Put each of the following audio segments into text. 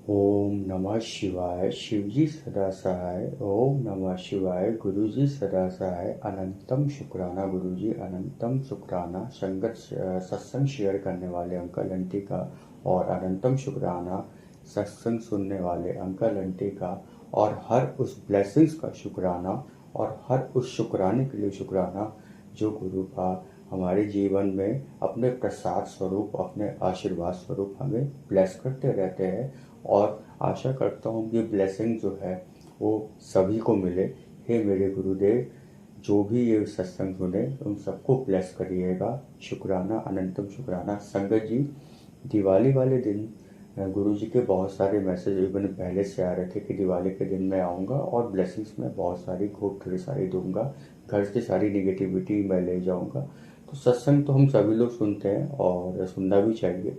ओम नमः शिवाय। शिवजी सदा सहाय। ओम नमः शिवाय। गुरुजी सदा सहाय। अनंतम शुक्राना गुरुजी, अनंतम शुक्राना संगत सत्संग शेयर करने वाले अंकल आंटी का, और अनंतम शुक्राना सत्संग सुनने वाले अंकल आंटी का, और हर उस ब्लेसिंग्स का शुक्राना, और हर उस शुक्राने के लिए शुक्राना जो गुरु का हमारे जीवन में अपने प्रसाद स्वरूप, अपने आशीर्वाद स्वरूप हमें ब्लेस करते रहते हैं। और आशा करता हूँ कि ब्लेसिंग जो है वो सभी को मिले। हे मेरे गुरुदेव, जो भी ये सत्संग सुने उन सबको ब्लेस करिएगा। शुक्राना, अनंतम शुक्राना। संगत जी, दिवाली वाले दिन गुरु जी के बहुत सारे मैसेज इवन पहले से आ रहे थे कि दिवाली के दिन मैं आऊँगा और ब्लेसिंग्स में बहुत सारी खूब ढेर सारी दूंगा, घर से सारी निगेटिविटी मैं ले जाऊँगा। तो सत्संग तो हम सभी लोग सुनते हैं और सुनना भी चाहिए।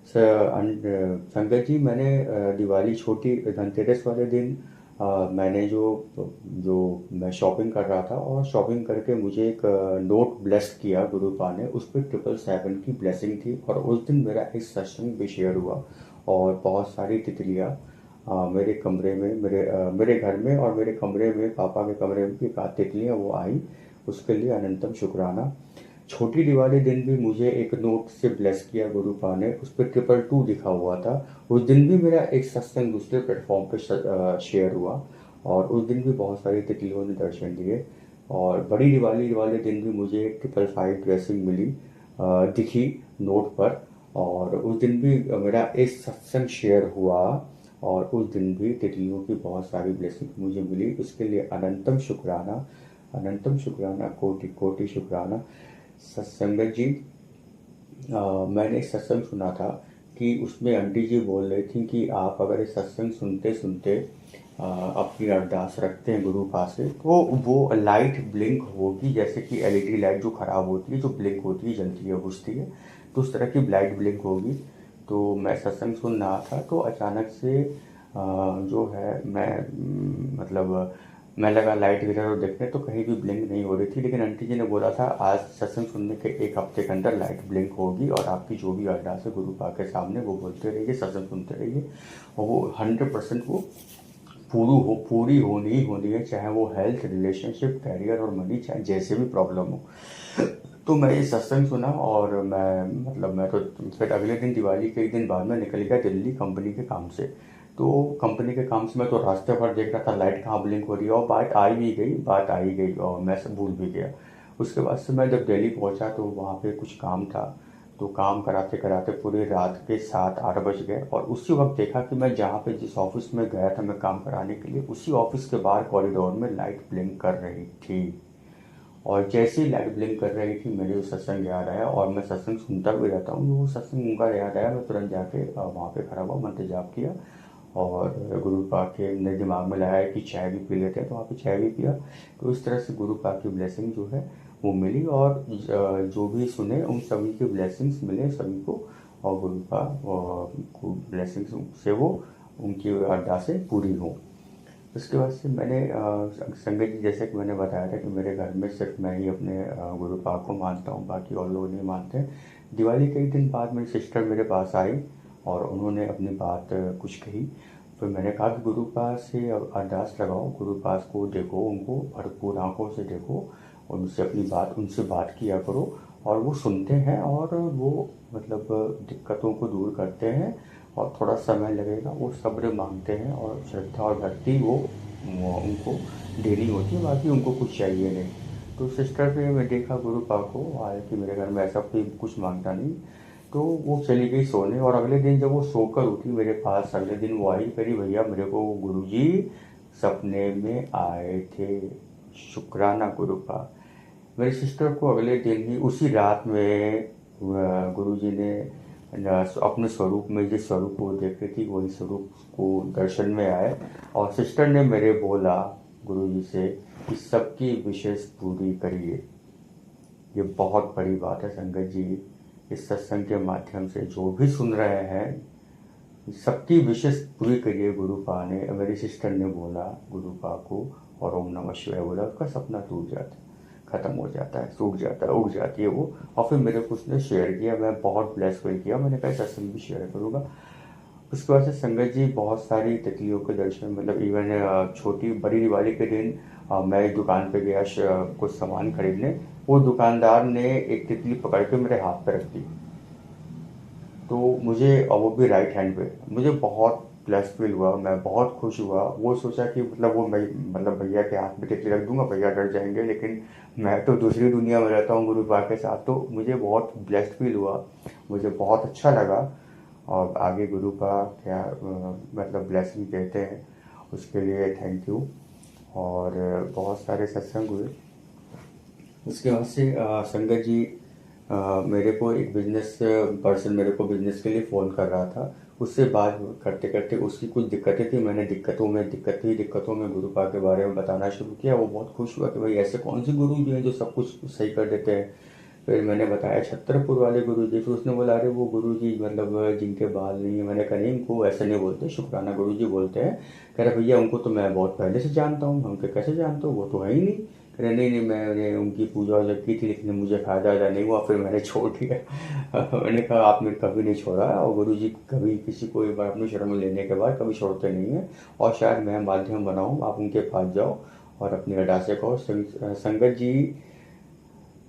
संगत जी, मैंने दिवाली छोटी धनतेरस वाले दिन मैंने जो जो मैं शॉपिंग कर रहा था, और शॉपिंग करके मुझे एक नोट ब्लेस किया गुरुपा ने। उस पर 777 की ब्लेसिंग थी, और उस दिन मेरा एक सत्संग भी शेयर हुआ। और बहुत सारी तितलियाँ मेरे कमरे में, मेरे घर में और मेरे कमरे में, पापा के कमरे में भी एक आध तितलियाँ वो आई। उसके लिए अनंतम शुक्राना। छोटी दिवाली दिन भी मुझे एक नोट से ब्लेस किया गुरुपा ने, उस पर 222 लिखा हुआ था। उस दिन भी मेरा एक सत्संग दूसरे प्लेटफॉर्म पे शेयर हुआ, और उस दिन भी बहुत सारी तितलियों ने दर्शन दिए। और बड़ी दिवाली वाले दिन भी मुझे 555 ब्लेसिंग मिली, दिखी नोट पर। और उस दिन भी मेरा एक सत्संग शेयर हुआ, और उस दिन भी तितलियों की बहुत सारी ब्लेसिंग मुझे मिली। उसके लिए अनंतम शुक्राना, अनंतम शुक्राना, कोटि कोटि शुक्राना। सत्संगत जी, मैंने एक सत्संग सुना था कि उसमें आंटी जी बोल रही थी कि आप अगर इस सत्संग सुनते सुनते अपनी अरदास रखते हैं गुरु पास से, तो वो लाइट ब्लिंक होगी, जैसे कि एलईडी लाइट जो खराब होती है, जो ब्लिंक होती है, जलती है, बुझती है, तो उस तरह की लाइट ब्लिंक होगी। तो मैं सत्संग सुन रहा था, तो अचानक से जो है मैं मतलब मैं लगा लाइट इधर उधर देखने, तो कहीं भी ब्लिंक नहीं हो रही थी। लेकिन आंटी जी ने बोला था आज सत्संग सुनने के एक हफ्ते के अंदर लाइट ब्लिंक होगी, और आपकी जो भी अरदास है गुरु पा के सामने वो बोलते रहिए, सत्संग सुनते रहिए, और वो 100% वो पूरी होनी ही होनी है, चाहे वो हेल्थ, रिलेशनशिप, कैरियर और मनी, चाहे जैसे भी प्रॉब्लम हो। तो मैं ये सत्संग सुना, और मैं तो फिर अगले दिन, दिवाली के एक दिन बाद में निकल गया दिल्ली कंपनी के काम से। तो कंपनी के काम से मैं तो रास्ते भर देख रहा था लाइट कहाँ ब्लिंक हो रही है, और बात आ ही गई, और मैं सब भूल भी गया। उसके बाद से मैं जब दिल्ली पहुंचा तो वहाँ पे कुछ काम था, तो काम कराते कराते पूरी रात के 7-8 बज गए। और उसी वक्त देखा कि मैं जहाँ पे जिस ऑफिस में गया था मैं काम कराने के लिए, उसी ऑफिस के बाहर कॉरिडोर में लाइट ब्लिंक कर रही थी। और जैसे ही लाइट ब्लिंक कर रही थी, मेरे वो सत्संग याद आया, और मैं सत्संग सुनता भी रहता हूँ, वो सत्संग उनका याद आया। मैं तुरंत जाके वहाँ पे खड़ा हुआ, मंत्र जाप किया, और गुरु पा के मेरे दिमाग में लाया कि चाय भी पी लेते हैं, तो वहाँ पे चाय भी पिया। तो इस तरह से गुरु पा की ब्लेसिंग जो है वो मिली, और जो भी सुने उन सभी की ब्लेसिंग्स मिले सभी को, और गुरु पा को ब्लेसिंग्स से वो उनकी अरदासें पूरी हों। उसके बाद से मैंने संगत जी, जैसे कि मैंने बताया था कि मेरे घर में सिर्फ मैं ही अपने गुरु पाक को मानता हूँ, बाकी और लोग नहीं मानते हैं। दिवाली के एक दिन बाद मेरी सिस्टर मेरे पास आई, और उन्होंने अपनी बात कुछ कही। फिर मैंने कहा कि गुरु पास से अरदास लगाओ, गुरु पास को देखो, उनको भरपूर आंखों से देखो, उनसे अपनी बात, उनसे बात किया करो, और वो सुनते हैं, और वो मतलब दिक्कतों को दूर करते हैं। और थोड़ा समय लगेगा, वो सब्र मांगते हैं, और श्रद्धा और भक्ति वो उनको देनी होती है, बाकी उनको कुछ चाहिए नहीं। तो सिस्टर ने मैं देखा गुरु पा को, हालांकि मेरे घर में ऐसा कोई कुछ मांगता नहीं, तो वो चली गई सोने। और अगले दिन जब वो सोकर उठी मेरे पास, अगले दिन वो आई, करी भैया मेरे को गुरुजी सपने में आए थे। शुक्राना गुरु पा। मेरी सिस्टर को अगले दिन ही, उसी रात में गुरुजी ने अपने स्वरूप में, जिस स्वरूप को देख रही थी वही स्वरूप को दर्शन में आए। और सिस्टर ने मेरे बोला गुरुजी से कि सबकी विशेष पूरी करिए। ये बहुत बड़ी बात है संगत जी। इस सत्संग के माध्यम से जो भी सुन रहे हैं, सबकी विशेष पूरी करिए। गुरुपा ने, मेरी सिस्टर ने बोला गुरुपा को, और ओम नमः शिवाय बोला, उसका सपना टूट जाता है, खत्म हो जाता है, सूख जाता है, उड़ जाती है वो। और फिर मेरे को उसने शेयर किया, मैं बहुत ब्लेस फील किया, मैंने कहा सत्संग भी शेयर करूँगा। उसके बाद से संगत जी बहुत सारी तितलियों के दर्शन, मतलब इवन छोटी बड़ी दिवाली के दिन मैं एक दुकान पे गया कुछ सामान खरीदने। वो दुकानदार ने एक तितली पकड़ के मेरे हाथ पे रख दी। तो मुझे, और वो भी राइट हैंड पे, मुझे बहुत ब्लेस्ड फील हुआ, मैं बहुत खुश हुआ। वो सोचा कि मतलब वो मैं, मतलब भैया के हाथ में तितली रख दूंगा, भैया डर जाएंगे, लेकिन मैं तो दूसरी दुनिया में रहता हूँ गुरु बा के साथ, तो मुझे बहुत ब्लेस्ड फील हुआ, मुझे बहुत अच्छा लगा। और आगे गुरु का क्या मतलब ब्लेसिंग देते हैं, उसके लिए थैंक यू। और बहुत सारे सत्संग हुए। उसके बाद से संगत जी, मेरे को एक बिजनेस पर्सन मेरे को बिजनेस के लिए फ़ोन कर रहा था। उससे बात करते करते उसकी कुछ दिक्कतें थी, मैंने दिक्कतों में गुरु पा के बारे में बताना शुरू किया। वो बहुत खुश हुआ कि भाई ऐसे कौन से गुरु जी हैं जो सब कुछ सही कर देते हैं। फिर मैंने बताया छतरपुर वाले गुरु जी। फिर उसने बोला, अरे वो गुरु जी मतलब जिनके बाल नहीं है। मैंने कहा नहीं, इनको ऐसे नहीं बोलते, शुक्राना गुरु जी बोलते हैं। कह रहे भैया उनको तो मैं बहुत पहले से जानता हूँ। हम कहा कैसे जानते हो, वो तो है ही नहीं। कह रहे नहीं नहीं, मैंने उनकी पूजा वूजा की थी, लेकिन मुझे फायदा नहीं हुआ, फिर मैंने छोड़ दिया। मैंने कहा आपने कभी नहीं छोड़ा, और गुरु जी कभी किसी को एक बार अपनी शरण लेने के बाद कभी छोड़ते नहीं है। और शायद मैं माध्यम बनाऊँ, आप उनके पास जाओ और अपनी अरदासें कहो। संगत जी,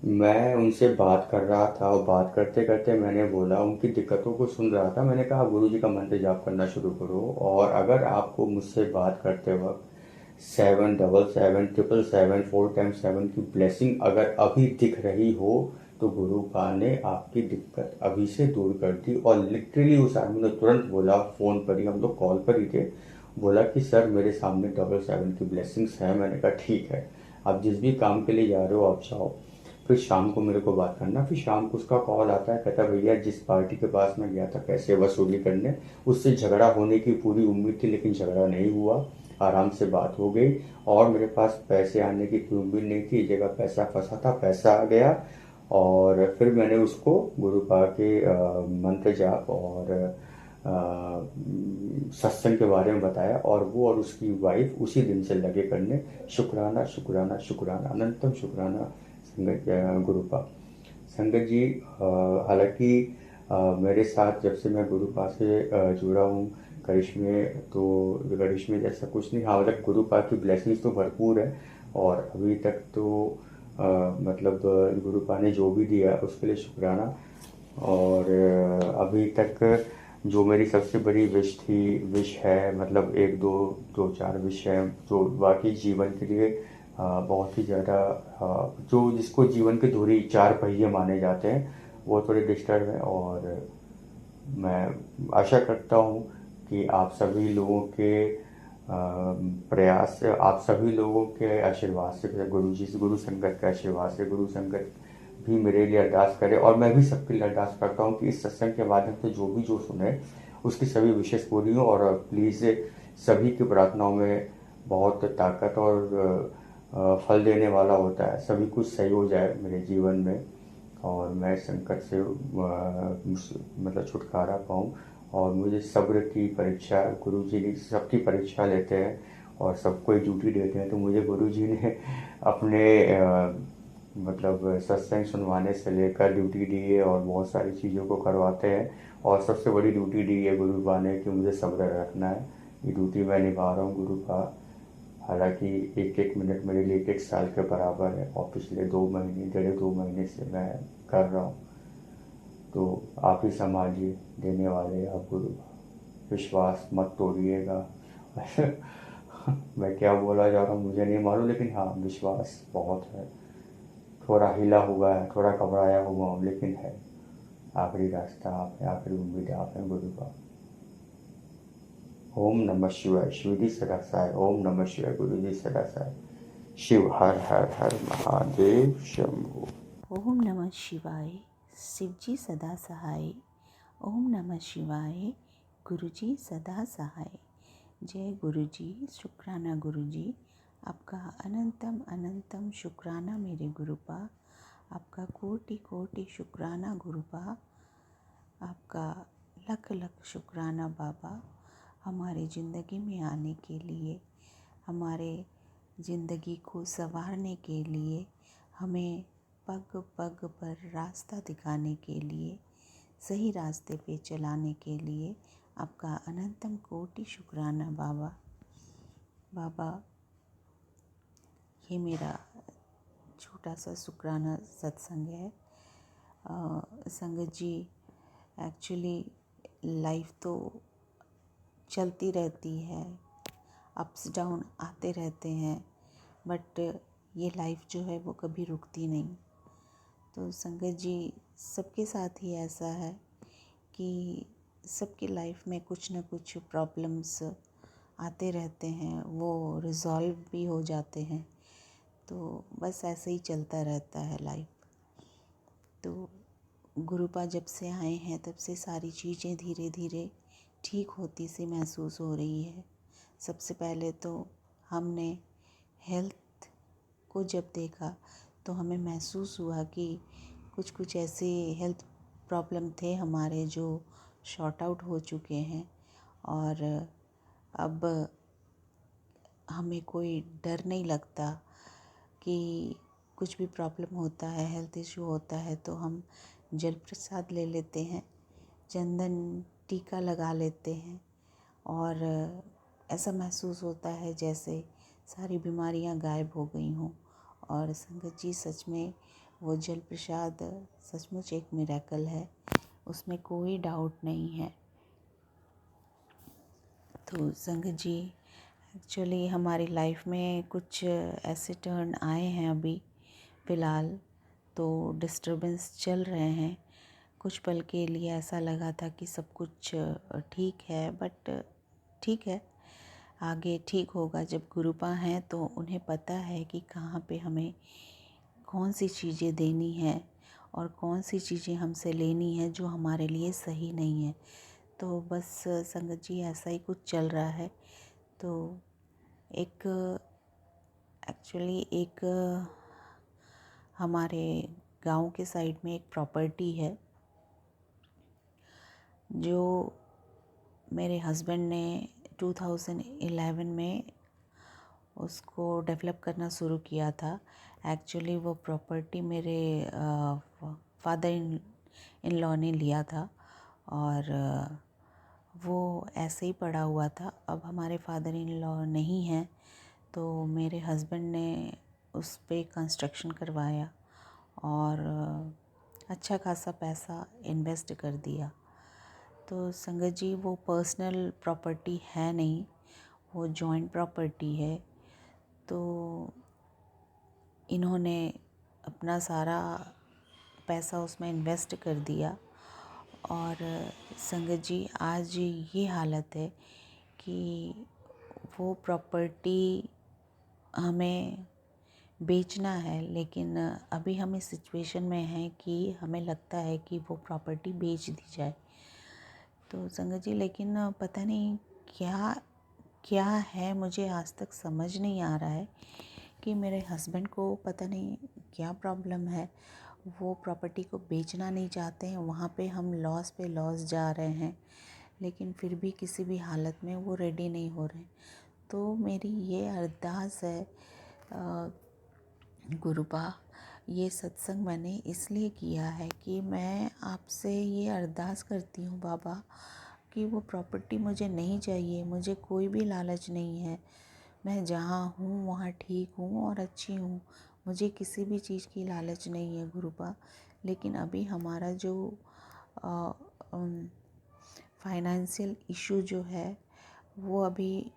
मैं उनसे बात कर रहा था और बात करते करते मैंने बोला, उनकी दिक्कतों को सुन रहा था। मैंने कहा गुरु जी का मंत्र जाप करना शुरू करो, और अगर आपको मुझसे बात करते वक्त 777 777 4 टाइम्स 7 की ब्लेसिंग अगर अभी दिख रही हो, तो गुरु पा ने आपकी दिक्कत अभी से दूर कर दी। और लिटरली उस आदमी ने तुरंत बोला, फ़ोन पर ही, हम लोग कॉल पर ही थे, बोला कि सर मेरे सामने 777 की ब्लेसिंग्स हैं। मैंने कहा ठीक है, आप जिस भी काम के लिए जा रहे हो आप जाओ। फिर शाम को मेरे को बात करना। फिर शाम को उसका कॉल आता है, कहता भैया जिस पार्टी के पास मैं गया था पैसे वसूली करने, उससे झगड़ा होने की पूरी उम्मीद थी, लेकिन झगड़ा नहीं हुआ, आराम से बात हो गई। और मेरे पास पैसे आने की कोई उम्मीद नहीं थी, जगह पैसा फंसा था, पैसा आ गया। और फिर मैंने उसको गुरुपा के मंत्र जाप और सत्संग के बारे में बताया, और वो और उसकी वाइफ उसी दिन से लगे करने। शुक्राना शुक्राना शुक्राना, अनंतम शुक्राना संगत गुरुपा। संगत जी, हालांकि मेरे साथ जब से मैं गुरुपा से जुड़ा हूँ, करिश्मे तो करिश्मे जैसा कुछ नहीं। हाँ मतलब गुरुपा की ब्लेसिंग्स तो भरपूर है। और अभी तक तो मतलब गुरुपा ने जो भी दिया उसके लिए शुक्राना। और अभी तक जो मेरी सबसे बड़ी विश है, मतलब एक दो दो चार विश है जो बाकी जीवन के लिए बहुत ही ज़्यादा, जो जिसको जीवन की धुरी चार पहिए माने जाते हैं, वो थोड़े डिस्टर्ब है। और मैं आशा करता हूँ कि आप सभी लोगों के प्रयास से, आप सभी लोगों के आशीर्वाद से, गुरु जी से, गुरु संगत के आशीर्वाद से, गुरु संगत भी मेरे लिए अरदास करे। और मैं भी सबके लिए अरदास करता हूँ कि इस सत्संग के माध्यम से जो भी जो सुने उसकी सभी विशेष पूरी हो। और प्लीज़ सभी की प्रार्थनाओं में बहुत ताकत और फल देने वाला होता है। सभी कुछ सही हो जाए मेरे जीवन में, और मैं संकट से मतलब छुटकारा पाऊँ। और मुझे सब्र की परीक्षा, गुरु जी ने सबकी परीक्षा लेते हैं और सबको एक ड्यूटी देते हैं। तो मुझे गुरु जी ने अपने मतलब सत्संग सुनवाने से लेकर ड्यूटी दी है, और बहुत सारी चीज़ों को करवाते हैं। और सबसे बड़ी ड्यूटी दी है गुरु बा ने कि मुझे सब्र रखना है। ये ड्यूटी मैं निभा रहा हूँ गुरु बा। हालांकि एक एक मिनट मेरे लिए एक एक साल के बराबर है, और पिछले 2 महीने, 1.5 2 महीने से मैं कर रहा हूँ। तो आप ही संभालिए, देने वाले आप गुरु, विश्वास मत तोड़िएगा। मैं क्या बोला जा रहा हूँ मुझे नहीं मालूम, लेकिन हाँ विश्वास बहुत है। थोड़ा हिला हुआ है, थोड़ा घबराया हुआ हूँ, लेकिन है। आखिरी रास्ता आप है, आखिरी उम्मीद आप हैं गुरु का। ओम नमः शिवाय। शिव जी सदा साय। ओम नमः शिवाय। गुरु जी सदा साय। शिव हर हर हर महादेव शंभु। ओम नमः शिवाय। शिवजी सदा सहाय। ओम नमः शिवाय। गुरुजी सदा सहाय। जय गुरुजी। शुक्राना गुरुजी। आपका अनंतम अनंतम शुक्राना मेरे गुरुपा। आपका कोटि कोटि शुक्राना गुरुपा। आपका लख लख शुक्राना बाबा, हमारे ज़िंदगी में आने के लिए, हमारे ज़िंदगी को संवारने के लिए, हमें पग पग पर रास्ता दिखाने के लिए, सही रास्ते पे चलाने के लिए आपका अनंतम कोटि शुक्राना बाबा। बाबा, ये मेरा छोटा सा शुक्राना सत्संग है। संगत जी, एक्चुअली लाइफ तो चलती रहती है, अप्स डाउन आते रहते हैं, बट ये लाइफ जो है वो कभी रुकती नहीं। तो संगत जी, सबके साथ ही ऐसा है कि सबकी लाइफ में कुछ ना कुछ प्रॉब्लम्स आते रहते हैं, वो रिज़ॉल्व भी हो जाते हैं। तो बस ऐसे ही चलता रहता है लाइफ। तो गुरुपा जब से आए हैं तब से सारी चीज़ें धीरे धीरे ठीक होती सी महसूस हो रही है। सबसे पहले तो हमने हेल्थ को जब देखा तो हमें महसूस हुआ कि कुछ ऐसे हेल्थ प्रॉब्लम थे हमारे जो शॉर्ट आउट हो चुके हैं, और अब हमें कोई डर नहीं लगता कि कुछ भी प्रॉब्लम होता है, हेल्थ इशू होता है तो हम जल प्रसाद ले लेते हैं, चंदन टीका लगा लेते हैं, और ऐसा महसूस होता है जैसे सारी बीमारियां गायब हो गई हों। और संगत जी, सच में वो जल प्रसाद सचमुच एक मिरेकल है, उसमें कोई डाउट नहीं है। तो संगत जी, एक्चुअली हमारी लाइफ में कुछ ऐसे टर्न आए हैं अभी फ़िलहाल, तो डिस्टरबेंस चल रहे हैं। कुछ पल के लिए ऐसा लगा था कि सब कुछ ठीक है, बट ठीक है, आगे ठीक होगा। जब गुरुपा हैं तो उन्हें पता है कि कहाँ पे हमें कौन सी चीज़ें देनी है और कौन सी चीज़ें हमसे लेनी है जो हमारे लिए सही नहीं है। तो बस संगत जी, ऐसा ही कुछ चल रहा है। तो एक हमारे गांव के साइड में एक प्रॉपर्टी है जो मेरे हस्बैंड ने 2011 में उसको डेवलप करना शुरू किया था। एक्चुअली वो प्रॉपर्टी मेरे फादर इन लॉ ने लिया था, और वो ऐसे ही पड़ा हुआ था। अब हमारे फादर इन लॉ नहीं हैं, तो मेरे हस्बैंड ने उस पे कंस्ट्रक्शन करवाया और अच्छा खासा पैसा इन्वेस्ट कर दिया। तो संगत जी, वो पर्सनल प्रॉपर्टी है नहीं, वो जॉइंट प्रॉपर्टी है। तो इन्होंने अपना सारा पैसा उसमें इन्वेस्ट कर दिया, और संगत जी, आज ये हालत है कि वो प्रॉपर्टी हमें बेचना है, लेकिन अभी हम इस सिचुएशन में हैं कि हमें लगता है कि वो प्रॉपर्टी बेच दी जाए। तो संगत जी, लेकिन पता नहीं क्या क्या है, मुझे आज तक समझ नहीं आ रहा है कि मेरे हस्बैंड को पता नहीं क्या प्रॉब्लम है। वो प्रॉपर्टी को बेचना नहीं चाहते हैं, वहाँ पे हम लॉस पे लॉस जा रहे हैं, लेकिन फिर भी किसी भी हालत में वो रेडी नहीं हो रहे। तो मेरी ये अरदास है गुरुपा, ये सत्संग मैंने इसलिए किया है कि मैं आपसे ये अरदास करती हूँ बाबा कि वो प्रॉपर्टी मुझे नहीं चाहिए। मुझे कोई भी लालच नहीं है, मैं जहाँ हूँ वहाँ ठीक हूँ और अच्छी हूँ, मुझे किसी भी चीज़ की लालच नहीं है गुरुपा। लेकिन अभी हमारा जो फाइनेंशियल इशू जो है वो अभी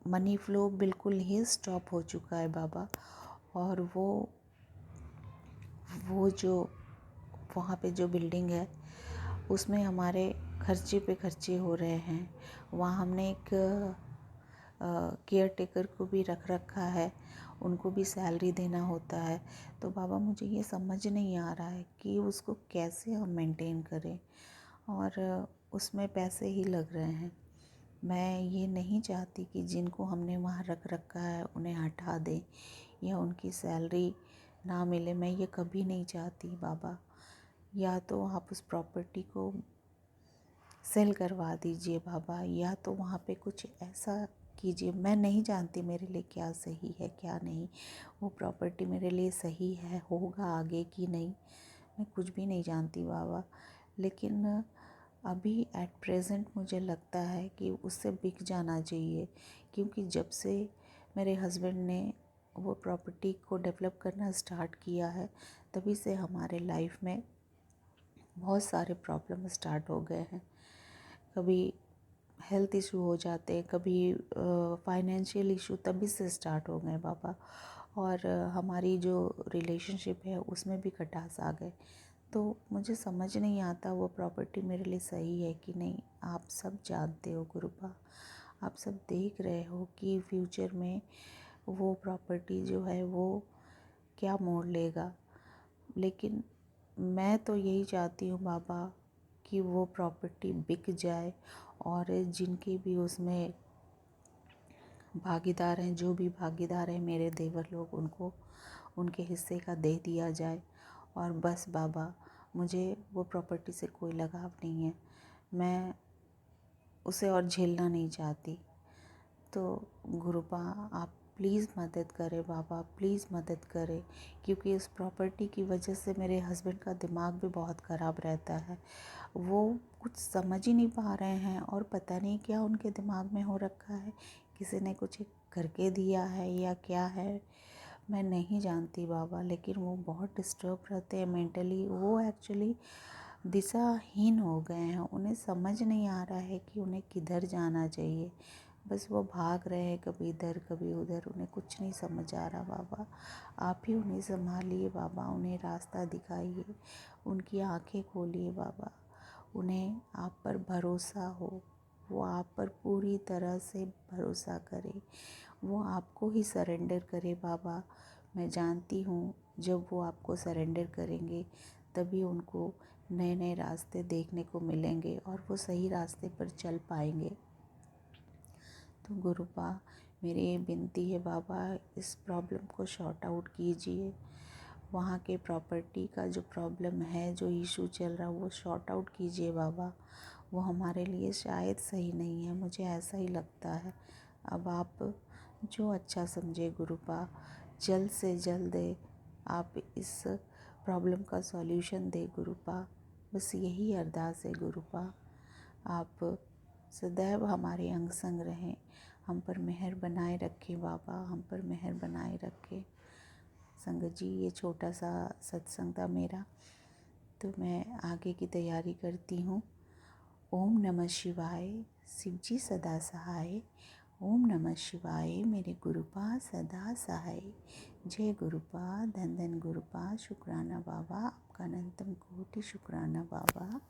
मनी फ्लो बिल्कुल ही स्टॉप हो चुका है बाबा। और वो जो वहाँ पे जो बिल्डिंग है उसमें हमारे खर्चे पे खर्चे हो रहे हैं। वहाँ हमने एक केयर टेकर को भी रख रखा है, उनको भी सैलरी देना होता है। तो बाबा, मुझे ये समझ नहीं आ रहा है कि उसको कैसे हम मेंटेन करें, और उसमें पैसे ही लग रहे हैं। मैं ये नहीं चाहती कि जिनको हमने वहाँ रख रखा है उन्हें हटा दें या उनकी सैलरी ना मिले। मैं ये कभी नहीं चाहती बाबा। या तो आप उस प्रॉपर्टी को सेल करवा दीजिए बाबा, या तो वहाँ पे कुछ ऐसा कीजिए। मैं नहीं जानती मेरे लिए क्या सही है क्या नहीं, वो प्रॉपर्टी मेरे लिए सही है होगा आगे कि नहीं, मैं कुछ भी नहीं जानती बाबा। लेकिन अभी एट प्रेजेंट मुझे लगता है कि उससे बिक जाना चाहिए, क्योंकि जब से मेरे हस्बैंड ने वो प्रॉपर्टी को डेवलप करना स्टार्ट किया है, तभी से हमारे लाइफ में बहुत सारे प्रॉब्लम स्टार्ट हो गए हैं। कभी हेल्थ इशू हो जाते हैं, कभी फाइनेंशियल इशू तभी से स्टार्ट हो गए बाबा। और हमारी जो रिलेशनशिप है उसमें भी खटास आ गए। तो मुझे समझ नहीं आता वो प्रॉपर्टी मेरे लिए सही है कि नहीं। आप सब जानते हो गुरुपा, आप सब देख रहे हो कि फ्यूचर में वो प्रॉपर्टी जो है वो क्या मोड़ लेगा। लेकिन मैं तो यही चाहती हूँ बाबा कि वो प्रॉपर्टी बिक जाए और जिनके भी उसमें भागीदार हैं, जो भी भागीदार हैं मेरे देवर लोग, उनको उनके हिस्से का दे दिया जाए। और बस बाबा, मुझे वो प्रॉपर्टी से कोई लगाव नहीं है, मैं उसे और झेलना नहीं चाहती। तो गुरुपा आप प्लीज़ मदद करें बाबा, प्लीज़ मदद करें, क्योंकि इस प्रॉपर्टी की वजह से मेरे हस्बैंड का दिमाग भी बहुत ख़राब रहता है। वो कुछ समझ ही नहीं पा रहे हैं और पता नहीं क्या उनके दिमाग में हो रखा है, किसी ने कुछ करके दिया है या क्या है, मैं नहीं जानती बाबा। लेकिन वो बहुत डिस्टर्ब रहते हैं मेंटली, वो एक्चुअली दिशाहीन हो गए हैं। उन्हें समझ नहीं आ रहा है कि उन्हें किधर जाना चाहिए, बस वो भाग रहे हैं कभी इधर कभी उधर, उन्हें कुछ नहीं समझ आ रहा बाबा। आप ही उन्हें संभालिए बाबा, उन्हें रास्ता दिखाइए, उनकी आंखें खोलिए बाबा। उन्हें आप पर भरोसा हो, वो आप पर पूरी तरह से भरोसा करे, वो आपको ही सरेंडर करे बाबा। मैं जानती हूँ जब वो आपको सरेंडर करेंगे तभी उनको नए नए रास्ते देखने को मिलेंगे और वो सही रास्ते पर चल पाएंगे। तो गुरुपा, मेरी ये विनती है बाबा, इस प्रॉब्लम को शॉर्ट आउट कीजिए। वहाँ के प्रॉपर्टी का जो प्रॉब्लम है, जो इशू चल रहा है, वो शॉर्ट आउट कीजिए बाबा। वो हमारे लिए शायद सही नहीं है, मुझे ऐसा ही लगता है। अब आप जो अच्छा समझे गुरुपा, जल्द से जल्द आप इस प्रॉब्लम का सॉल्यूशन दे गुरुपा। बस यही अरदास है गुरुपा। आप सदैव हमारे अंग संग रहें, हम पर मेहर बनाए रखें बाबा, हम पर मेहर बनाए रखें। संगत जी, ये छोटा सा सत्संग था मेरा, तो मैं आगे की तैयारी करती हूँ। ओम नमः शिवाय, शिव जी सदा सहाय। ओम नमः शिवाय, मेरे गुरुपा सदा सहाय। जय गुरुपा, धन धन गुरुपा, शुक्राना बाबा, आपका अनंतम कोटि शुक्राना बाबा।